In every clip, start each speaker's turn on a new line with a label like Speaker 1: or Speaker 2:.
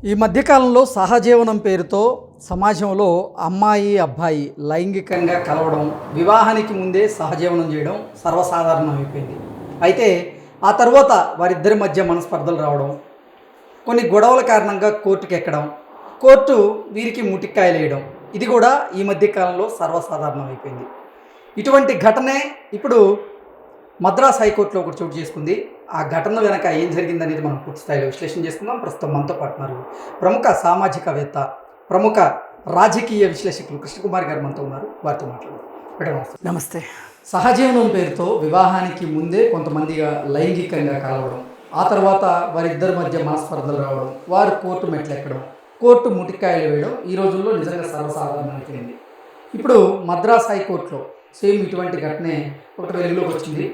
Speaker 1: ఈ మధ్యకాలంలో సహజీవనం పేరుతో సమాజంలో అమ్మాయి అబ్బాయి లైంగికంగా కలవడం, వివాహానికి ముందే సహజీవనం చేయడం సర్వసాధారణం అయిపోయింది. అయితే ఆ తర్వాత వారిద్దరి మధ్య మనస్పర్ధలు రావడం, కొన్ని గొడవల కారణంగా కోర్టుకి ఎక్కడం, కోర్టు వీరికి ముటిక్కాయలు వేయడం, ఇది కూడా ఈ మధ్యకాలంలో సర్వసాధారణం అయిపోయింది. ఇటువంటి ఘటనే ఇప్పుడు మద్రాస్ హైకోర్టులో ఒకటి చోటు చేసుకుంది. ఆ ఘటన వెనక ఏం జరిగిందనేది మనం పూర్తి స్థాయిలో విశ్లేషణ చేసుకుందాం. ప్రస్తుతం మనతో పాటున్నారు ప్రముఖ సామాజికవేత్త, ప్రముఖ రాజకీయ విశ్లేషకులు కృష్ణకుమార్ గారు మనతో ఉన్నారు. వారితో మాట్లాడదాం.
Speaker 2: నమస్తే.
Speaker 1: సహజీవనం పేరుతో వివాహానికి ముందే కొంతమందిగా లైంగికంగా కలవడం, ఆ తర్వాత వారిద్దరి మధ్య మనస్పర్ధలు రావడం, వారు కోర్టు మెట్లెక్కడం, కోర్టు ముటిక్కాయలు వేయడం ఈ రోజుల్లో నిజంగా సర్వసాధారణం అయిపోయింది. ఇప్పుడు మద్రాస్ హైకోర్టులో సేమ్ ఇటువంటి ఘటనే ఒకటి వెలుగులోకి వచ్చింది.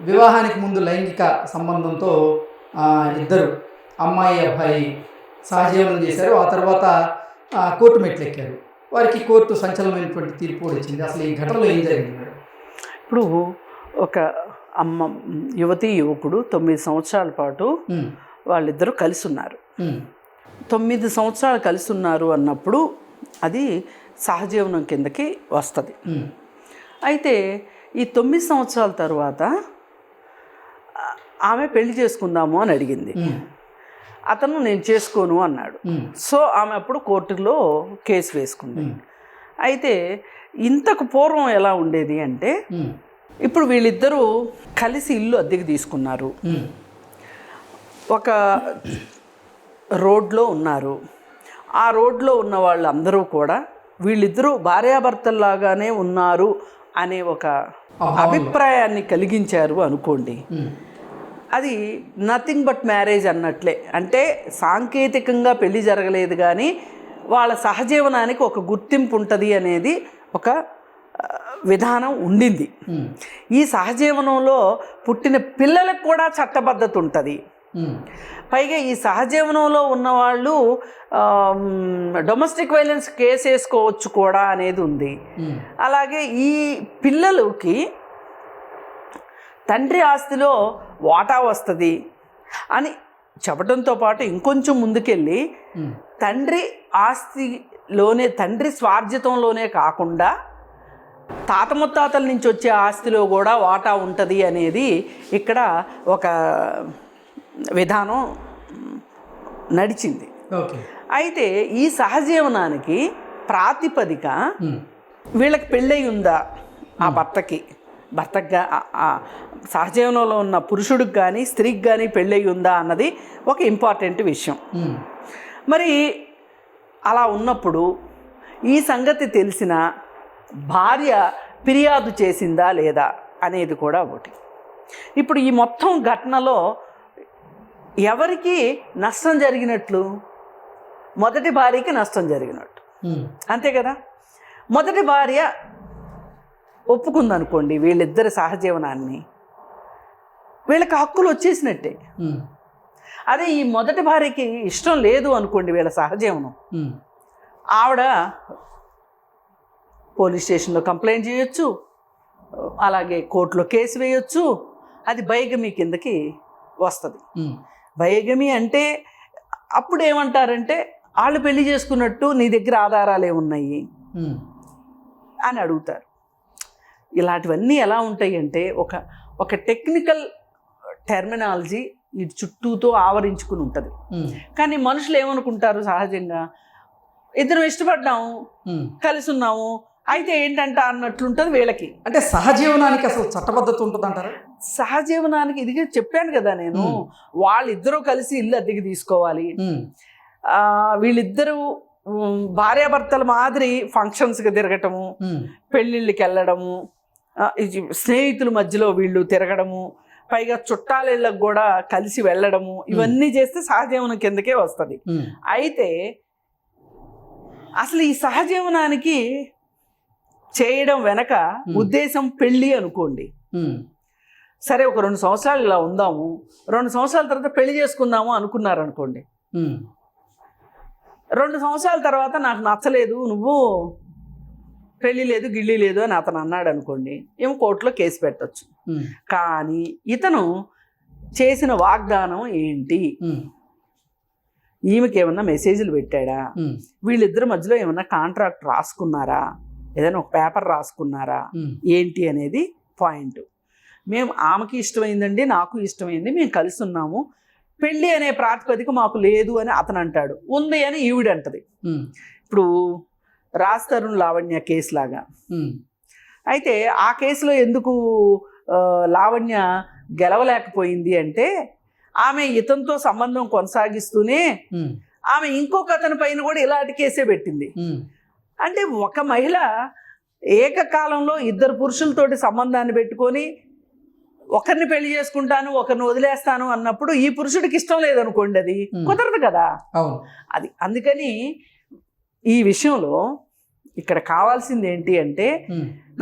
Speaker 1: వివాహానికి ముందు లైంగిక సంబంధంతో ఇద్దరు అమ్మాయి అబ్బాయి సహజీవనం చేశారు. ఆ తర్వాత కోర్టు మెట్లెక్కారు. వారికి కోర్టు సంచలనమైనటువంటి తీర్పు కూడా ఇచ్చింది. అసలు ఈ ఘటనలో ఏం జరిగింది?
Speaker 2: ఇప్పుడు ఒక యువతి యువకుడు 9 సంవత్సరాల పాటు వాళ్ళిద్దరూ కలిసి ఉన్నారు. 9 సంవత్సరాలు కలిసి ఉన్నారు అన్నప్పుడు అది సహజీవనం కిందకి వస్తుంది. అయితే ఈ 9 సంవత్సరాల తర్వాత ఆమె పెళ్లి చేసుకుందాము అని అడిగింది. అతను నేను చేసుకోను అన్నాడు. సో ఆమె అప్పుడు కోర్టులో కేసు వేసుకుంది. అయితే ఇంతకు పూర్వం ఎలా ఉండేది అంటే, ఇప్పుడు వీళ్ళిద్దరూ కలిసి ఇల్లు అద్దెకి తీసుకున్నారు, ఒక రోడ్లో ఉన్నారు. ఆ రోడ్లో ఉన్న వాళ్ళందరూ కూడా వీళ్ళిద్దరూ భార్యాభర్తల్లాగానే ఉన్నారు అనే ఒక అభిప్రాయాన్ని కలిగించారు అనుకోండి. అది నథింగ్ బట్ మ్యారేజ్ అన్నట్లే. అంటే సాంకేతికంగా పెళ్లి జరగలేదు కానీ వాళ్ళ సహజీవనానికి ఒక గుర్తింపు ఉంటుంది అనేది ఒక విధానం ఉండింది. ఈ సహజీవనంలో పుట్టిన పిల్లలకు కూడా చట్టబద్ధత ఉంటుంది. పైగా ఈ సహజీవనంలో ఉన్నవాళ్ళు డొమెస్టిక్ వైలెన్స్ కేసు వేసుకోవచ్చు కూడా అనేది ఉంది. అలాగే ఈ పిల్లలకి తండ్రి ఆస్తిలో వాటా వస్తుంది అని చెప్పడంతో పాటు ఇంకొంచెం ముందుకెళ్ళి తండ్రి ఆస్తిలోనే, తండ్రి స్వార్జితంలోనే కాకుండా తాత ముత్తాతల నుంచి వచ్చే ఆస్తిలో కూడా వాటా ఉంటుంది అనేది ఇక్కడ ఒక విధానం నడిచింది. అయితే ఈ సహజీవనానికి ప్రాతిపదిక వీళ్ళకి పెళ్ళయి ఉందా, ఆ భర్తకి సహజీవనంలో ఉన్న పురుషుడికి కానీ స్త్రీకి కానీ పెళ్ళయి ఉందా అన్నది ఒక ఇంపార్టెంట్ విషయం. మరి అలా ఉన్నప్పుడు ఈ సంగతి తెలిసిన భార్య ఫిర్యాదు చేసిందా లేదా అనేది కూడా ఒకటి. ఇప్పుడు ఈ మొత్తం ఘటనలో ఎవరికి నష్టం జరిగినట్లు? మొదటి భార్యకి నష్టం జరిగినట్టు, అంతే కదా. మొదటి భార్య ఒప్పుకుందనుకోండి వీళ్ళిద్దరి సహజీవనాన్ని, వీళ్ళకి హక్కులు వచ్చేసినట్టే. అదే ఈ మొదటి భార్యకి ఇష్టం లేదు అనుకోండి వీళ్ళ సహజీవనం, ఆవిడ పోలీస్ స్టేషన్లో కంప్లైంట్ చేయొచ్చు, అలాగే కోర్టులో కేసు వేయొచ్చు. అది బైగమీ కిందకి వస్తుంది. బైగమీ అంటే అప్పుడు ఏమంటారంటే, వాళ్ళు పెళ్లి చేసుకున్నట్టు నీ దగ్గర ఆధారాలే ఉన్నాయి అని అడుగుతారు. ఇలాంటివన్నీ ఎలా ఉంటాయి అంటే ఒక టెక్నికల్ టెర్మినాలజీ ఈ చుట్టూతో ఆవరించుకుని ఉంటుంది. కానీ మనుషులు ఏమనుకుంటారు, సహజంగా ఇద్దరం ఇష్టపడ్డాము, కలిసి ఉన్నాము, అయితే ఏంటంట అన్నట్లుంటుంది వీళ్ళకి.
Speaker 1: అంటే సహజీవనానికి అసలు చట్టబద్ధత ఉంటుంది అంటారా?
Speaker 2: సహజీవనానికి ఇది చెప్పాను కదా నేను, వాళ్ళిద్దరూ కలిసి ఇల్లు అద్దెకి తీసుకోవాలి. వీళ్ళిద్దరూ భార్యాభర్తల మాదిరి ఫంక్షన్స్కి తిరగటము, పెళ్ళిళ్ళకి వెళ్ళడము, స్నేహితుల మధ్యలో వీళ్ళు తిరగడము, పైగా చుట్టాలిళ్ళకు కూడా కలిసి వెళ్ళడము, ఇవన్నీ చేస్తే సహజీవనం కిందకే వస్తుంది. అయితే అసలు ఈ సహజీవనానికి చేయడం వెనక ఉద్దేశం పెళ్ళి అనుకోండి. సరే, ఒక 2 సంవత్సరాలు ఇలా ఉందాము, 2 సంవత్సరాల తర్వాత పెళ్లి చేసుకుందాము అనుకున్నారు అనుకోండి. 2 సంవత్సరాల తర్వాత నాకు నచ్చలేదు, నువ్వు పెళ్ళి లేదు గిళ్ళి లేదు అని అతను అన్నాడు అనుకోండి, ఏమో కోర్టులో కేసు పెట్టచ్చు. కానీ ఇతను చేసిన వాగ్దానం ఏంటి? ఈమెకి ఏమన్నా మెసేజ్లు పెట్టాడా, వీళ్ళిద్దరి మధ్యలో ఏమన్నా కాంట్రాక్ట్ రాసుకున్నారా, ఏదైనా ఒక పేపర్ రాసుకున్నారా ఏంటి అనేది పాయింట్. మేము ఆమెకి ఇష్టమైందండి, నాకు ఇష్టమైంది, మేము కలిసి ఉన్నాము, పెళ్ళి అనే ప్రాతిపదిక మాకు లేదు అని అతను అంటాడు, ఉంది అని ఈవిడంటది. ఇప్పుడు రాజ్ తరుణ్ లావణ్య కేసు లాగా. అయితే ఆ కేసులో ఎందుకు లావణ్య గెలవలేకపోయింది అంటే ఆమె ఇతనితో సంబంధం కొనసాగిస్తూనే ఆమె ఇంకొక అతని పైన కూడా ఇలాంటి కేసే పెట్టింది. అంటే ఒక మహిళ ఏకకాలంలో ఇద్దరు పురుషులతోటి సంబంధాన్ని పెట్టుకొని ఒకరిని పెళ్లి చేసుకుంటాను ఒకరిని వదిలేస్తాను అన్నప్పుడు ఈ పురుషుడికి ఇష్టం లేదనుకోండి, అది కుదరదు కదా. అది అందుకని ఈ విషయంలో ఇక్కడ కావాల్సింది ఏంటి అంటే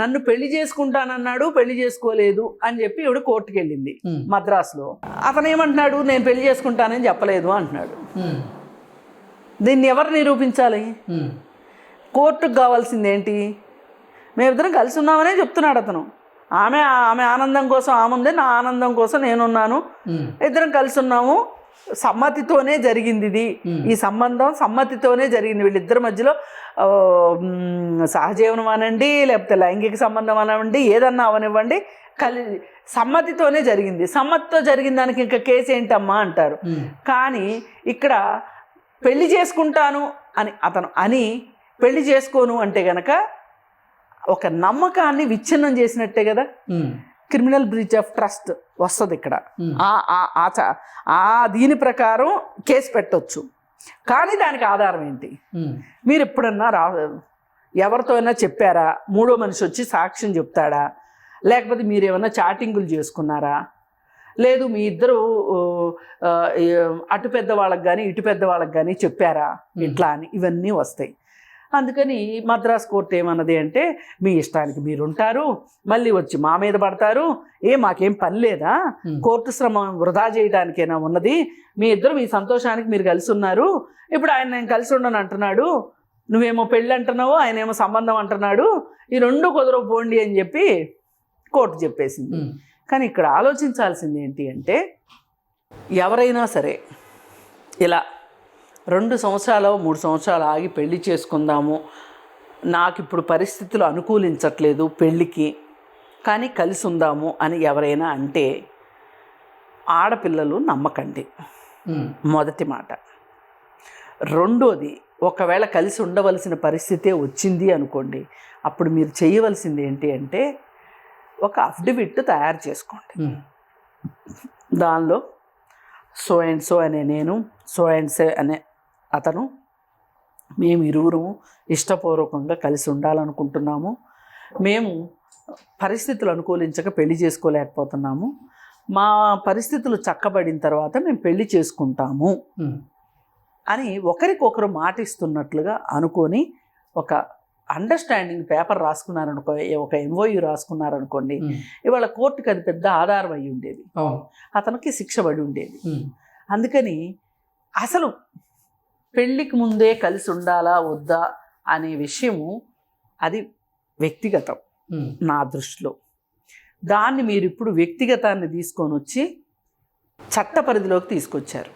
Speaker 2: నన్ను పెళ్లి చేసుకుంటానన్నాడు, పెళ్లి చేసుకోలేదు అని చెప్పి ఇవిడ కోర్టుకు వెళ్ళింది మద్రాసులో. అతను ఏమంటున్నాడు, నేను పెళ్లి చేసుకుంటానని చెప్పలేదు అంటున్నాడు. దీన్ని ఎవరు నిరూపించాలి? కోర్టుకు కావాల్సింది ఏంటి? మేమిద్దరం కలిసి ఉన్నామనే చెప్తున్నాడు అతను. ఆమె ఆనందం కోసం ఆమె ఉంది, నా ఆనందం కోసం నేనున్నాను, ఇద్దరం కలిసి ఉన్నాము, సమ్మతితోనే జరిగింది ఇది, ఈ సంబంధం సమ్మతితోనే జరిగింది. వీళ్ళిద్దరి మధ్యలో సహజీవనం అనండి, లేకపోతే లైంగిక సంబంధం అనండి, ఏదన్నా అవనివ్వండి, సమ్మతితోనే జరిగింది. సమ్మతితో జరిగిన దానికి ఇంకా కేసు ఏంటమ్మా అంటారు. కానీ ఇక్కడ పెళ్లి చేసుకుంటాను అని అతను అని పెళ్లి చేసుకోను అంటే గనక ఒక నమ్మకాన్ని విచ్ఛిన్నం చేసినట్టే కదా. క్రిమినల్ బ్రీచ్ ఆఫ్ ట్రస్ట్ వస్తుంది ఇక్కడ. దీని ప్రకారం కేసు పెట్టొచ్చు. కానీ దానికి ఆధారం ఏంటి? మీరు ఎప్పుడన్నా ఎవరితో అయినా చెప్పారా? మూడో మనిషి వచ్చి సాక్ష్యం చెప్తాడా? లేకపోతే మీరు ఏమన్నా చాటింగులు చేసుకున్నారా? లేదు మీ ఇద్దరు అటు పెద్ద వాళ్ళకి కానీ ఇటు పెద్ద వాళ్ళకి కానీ చెప్పారా ఇట్లా అని? ఇవన్నీ వస్తాయి. అందుకని మద్రాస్ కోర్టు ఏమన్నది అంటే మీ ఇష్టానికి మీరు ఉంటారు, మళ్ళీ వచ్చి మా మీద పడతారు, మాకేం పని లేదా, కోర్టు శ్రమ వృధా చేయడానికైనా ఉన్నది, మీ ఇద్దరు మీ సంతోషానికి మీరు కలిసి ఉన్నారు, ఇప్పుడు ఆయన నేను కలిసి ఉండను అంటున్నాడు, నువ్వేమో పెళ్ళి అంటున్నావు, ఆయన ఏమో సంబంధం అంటున్నాడు, ఈ రెండు కుదరవు పోండి అని చెప్పి కోర్టు చెప్పేసింది. కానీ ఇక్కడ ఆలోచించాల్సింది ఏంటి అంటే ఎవరైనా సరే ఇలా 2 సంవత్సరాలు 3 సంవత్సరాలు ఆగి పెళ్లి చేసుకుందాము, నాకు ఇప్పుడు పరిస్థితులు అనుకూలించట్లేదు పెళ్ళికి, కానీ కలిసి ఉందాము అని ఎవరైనా అంటే ఆడపిల్లలు నమ్మకండి, మొదటి మాట. రెండోది, ఒకవేళ కలిసి ఉండవలసిన పరిస్థితే వచ్చింది అనుకోండి, అప్పుడు మీరు చేయవలసింది ఏంటి అంటే ఒక అఫిడవిట్ తయారు చేసుకోండి. దానిలో సో అండ్ సో అనే నేను, సో అండ్ సో అనే అతను, మేము ఇరువురు ఇష్టపూర్వకంగా కలిసి ఉండాలనుకుంటున్నాము, మేము పరిస్థితులు అనుకూలించక పెళ్లి చేసుకోలేకపోతున్నాము, మా పరిస్థితులు చక్కబడిన తర్వాత మేము పెళ్లి చేసుకుంటాము అని ఒకరికొకరు మాట ఇస్తున్నట్లుగా అనుకొని ఒక అండర్స్టాండింగ్ పేపర్ రాసుకున్నారనుకో, ఒక ఎంఓయూ రాసుకున్నారనుకోండి, ఇవాళ కోర్టుకి అది పెద్ద ఆధారం అయి ఉండేది, అతనికి శిక్ష పడి ఉండేది. అందుకని అసలు పెళ్ళికి ముందే కలిసి ఉండాలా వద్దా అనే విషయము అది వ్యక్తిగతం నా దృష్టిలో. దాన్ని మీరు ఇప్పుడు వ్యక్తిగతాన్ని తీసుకొని వచ్చి చట్ట పరిధిలోకి తీసుకొచ్చారు.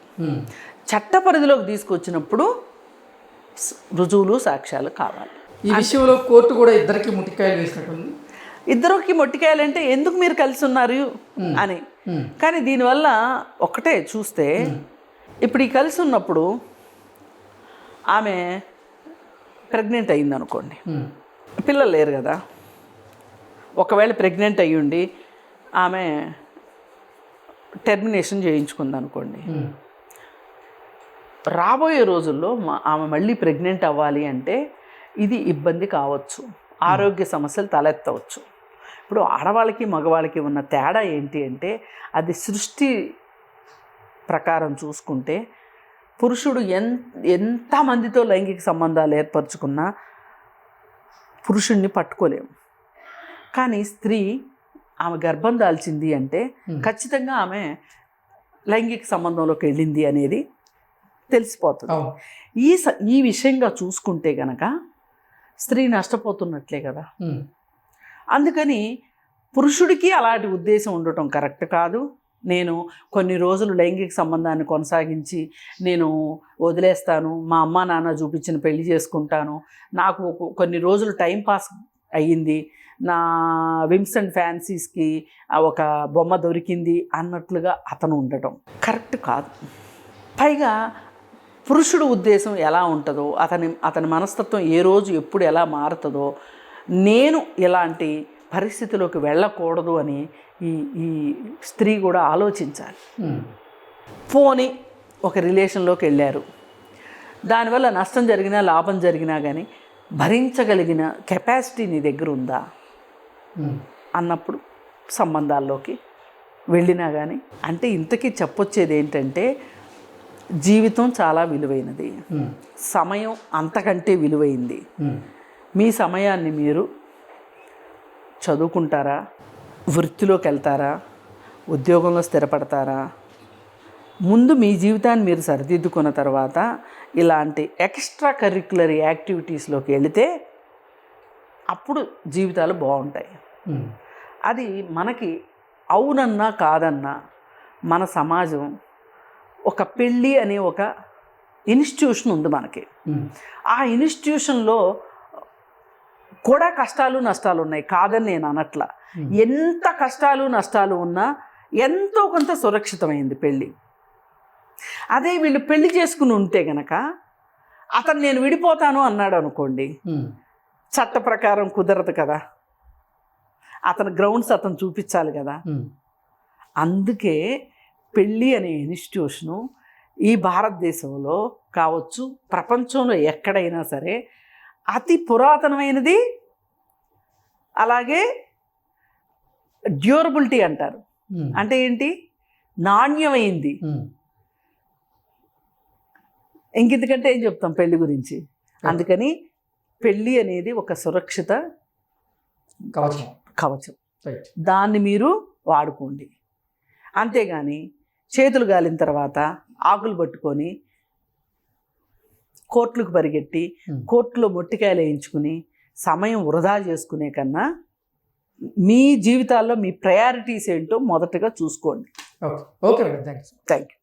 Speaker 2: చట్ట పరిధిలోకి తీసుకొచ్చినప్పుడు రుజువులు సాక్ష్యాలు కావాలి.
Speaker 1: ఈ విషయంలో కోర్టు కూడా ఇద్దరికి ముట్టికాయలు వేసినట్టుంది.
Speaker 2: ఇద్దరికి మొట్టికాయలంటే ఎందుకు మీరు కలిసి ఉన్నారు అని. కానీ దీనివల్ల ఒకటే చూస్తే, ఇప్పుడు ఈ కలిసి ఉన్నప్పుడు ఆమె ప్రెగ్నెంట్ అయ్యింది అనుకోండి, పిల్లలు లేరు కదా, ఒకవేళ ప్రెగ్నెంట్ అయ్యుండి ఆమె టెర్మినేషన్ చేయించుకుంది అనుకోండి, రాబోయే రోజుల్లో ఆమె మళ్ళీ ప్రెగ్నెంట్ అవ్వాలి అంటే ఇది ఇబ్బంది కావచ్చు, ఆరోగ్య సమస్యలు తలెత్తవచ్చు. ఇప్పుడు ఆడవాళ్ళకి మగవాళ్ళకి ఉన్న తేడా ఏంటి అంటే, అది సృష్టి ప్రకారం చూసుకుంటే పురుషుడు ఎంతమందితో లైంగిక సంబంధాలు ఏర్పరచుకున్నా పురుషుణ్ణి పట్టుకోలేము. కానీ స్త్రీ ఆమె గర్భం దాల్చింది అంటే ఖచ్చితంగా ఆమె లైంగిక సంబంధంలోకి వెళ్ళింది అనేది తెలిసిపోతుంది. ఈ విషయంగా చూసుకుంటే గనక స్త్రీ నష్టపోతున్నట్లే కదా. అందుకని పురుషుడికి అలాంటి ఉద్దేశం ఉండటం కరెక్ట్ కాదు, నేను కొన్ని రోజులు లైంగిక సంబంధాన్ని కొనసాగించి నేను వదిలేస్తాను, మా అమ్మ నాన్న చూపించిన పెళ్లి చేసుకుంటాను, నాకు కొన్ని రోజులు టైం పాస్ అయ్యింది, నా విమ్స్ అండ్ ఫ్యాన్సీస్కి ఒక బొమ్మ దొరికింది అన్నట్లుగా అతను ఉండటం కరెక్ట్ కాదు. పైగా పురుషుడు ఉద్దేశం ఎలా ఉంటుందో, అతని మనస్తత్వం ఏ రోజు ఎప్పుడు ఎలా మారుతుందో, నేను ఇలాంటి పరిస్థితిలోకి వెళ్ళకూడదు అని ఈ స్త్రీ కూడా ఆలోచించాలి. పోని ఒక రిలేషన్లోకి వెళ్ళారు, దానివల్ల నష్టం జరిగినా లాభం జరిగినా కానీ భరించగలిగిన కెపాసిటీ నీ దగ్గర ఉందా అన్నప్పుడు సంబంధాల్లోకి వెళ్ళినా కానీ, అంటే ఇంతకీ చెప్పొచ్చేది ఏంటంటే జీవితం చాలా విలువైనది, సమయం అంతకంటే విలువైంది. మీ సమయాన్ని మీరు చదువుకుంటారా, వృత్తిలోకి వెళ్తారా, ఉద్యోగంలో స్థిరపడతారా, ముందు మీ జీవితాన్ని మీరు సరిదిద్దుకున్న తర్వాత ఇలాంటి ఎక్స్ట్రా కరిక్యులర్ యాక్టివిటీస్లోకి వెళితే అప్పుడు జీవితాలు బాగుంటాయి. అది మనకి అవునన్నా కాదన్నా మన సమాజం ఒక పెళ్ళి అనే ఒక ఇన్స్టిట్యూషన్ ఉంది మనకి. ఆ ఇన్స్టిట్యూషన్లో కూడా కష్టాలు నష్టాలు ఉన్నాయి, కాదని నేను అనట్లా. ఎంత కష్టాలు నష్టాలు ఉన్నా ఎంతో కొంత సురక్షితమైంది పెళ్ళి. అదే వీళ్ళు పెళ్లి చేసుకుని ఉంటే గనక అతను నేను విడిపోతాను అన్నాడు అనుకోండి, చట్ట ప్రకారం కుదరదు కదా, అతని గ్రౌండ్స్ అతను చూపించాలి కదా. అందుకే పెళ్ళి అనే ఇన్స్టిట్యూషను ఈ భారతదేశంలో కావచ్చు, ప్రపంచంలో ఎక్కడైనా సరే అతి పురాతనమైనది, అలాగే డ్యూరబిలిటీ అంటారు. అంటే ఏంటి? నాణ్యమైంది. ఇంకెందుకంటే ఏం చెప్తాం పెళ్ళి గురించి. అందుకని పెళ్ళి అనేది ఒక సురక్షిత కవచం, దాన్ని మీరు వాడుకోండి. అంతేగాని చేతులు గాలిన తర్వాత ఆకులు పట్టుకొని కోర్టులకు పరిగెట్టి కోర్టులో మొట్టికాయలు వేయించుకుని సమయం వృధా చేసుకునే కన్నా మీ జీవితాల్లో మీ ప్రయారిటీస్ ఏంటో మొదటగా చూసుకోండి.
Speaker 1: Okay, thank you.